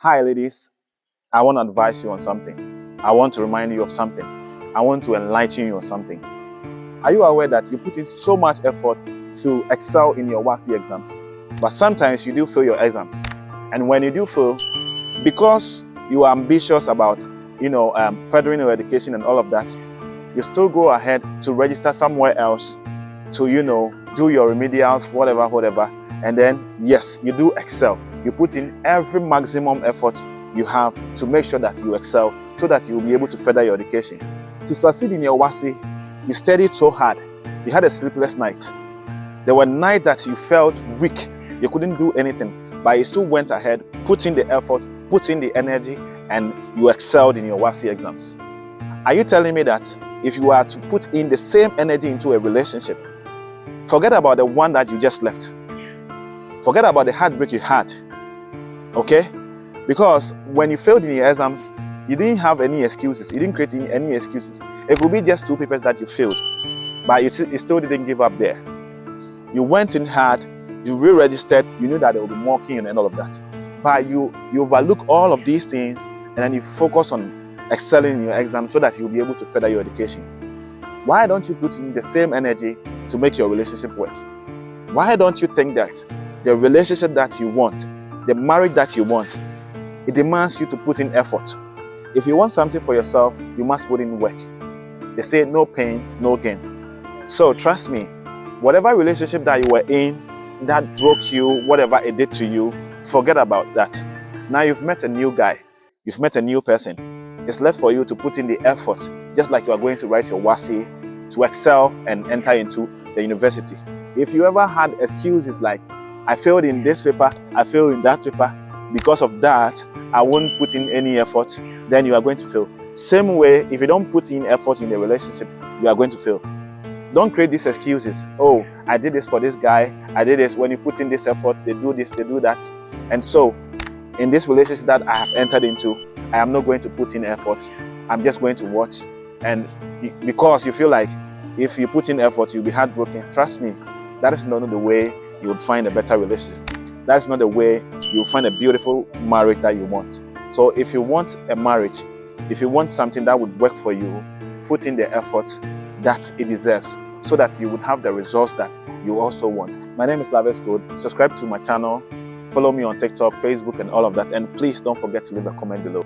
Hi ladies, I want to advise you on something. I want to remind you of something. I want to enlighten you on something. Are you aware that you put in so much effort to excel in your WASCE exams, but sometimes you do fail your exams? And when you do fail, because you are ambitious about furthering your education and all of that, you still go ahead to register somewhere else to do your remedials, whatever, and then yes, you do excel. You put in every maximum effort you have to make sure that you excel, so that you will be able to further your education. To succeed in your WASCE, you studied so hard. You had a sleepless night. There were nights that you felt weak. You couldn't do anything, but you still went ahead, put in the effort, put in the energy, and you excelled in your WASCE exams. Are you telling me that if you are to put in the same energy into a relationship, forget about the one that you just left, forget about the heartbreak you had, okay? Because when you failed in your exams, you didn't have any excuses. You didn't create any excuses. It could be just 2 papers that you failed, but you still didn't give up there. You went in hard, you re-registered, you knew that there would be mocking and all of that. But you overlook all of these things, and then you focus on excelling in your exam so that you'll be able to further your education. Why don't you put in the same energy to make your relationship work? Why don't you think that the relationship that you want, the marriage that you want, it demands you to put in effort? If you want something for yourself, you must put in work. They say no pain, no gain. So trust me, whatever relationship that you were in that broke you, whatever it did to you, forget about that. Now you've met a new guy, you've met a new person. It's left for you to put in the effort, just like you are going to write your WASCE, to excel and enter into the university. If you ever had excuses like, I failed in this paper, I failed in that paper, because of that, I won't put in any effort, then you are going to fail. Same way, if you don't put in effort in the relationship, you are going to fail. Don't create these excuses. Oh, I did this for this guy, I did this. When you put in this effort, they do this, they do that. And so, in this relationship that I have entered into, I am not going to put in effort. I'm just going to watch. And because you feel like if you put in effort, you'll be heartbroken. Trust me, that is not the way you would find a better relationship. That's not the way you'll find a beautiful marriage that you want. So if you want a marriage, if you want something that would work for you, put in the effort that it deserves, so that you would have the results that you also want. My name is WASCE Good. Subscribe to my channel, follow me on TikTok, Facebook, and all of that. And please don't forget to leave a comment below.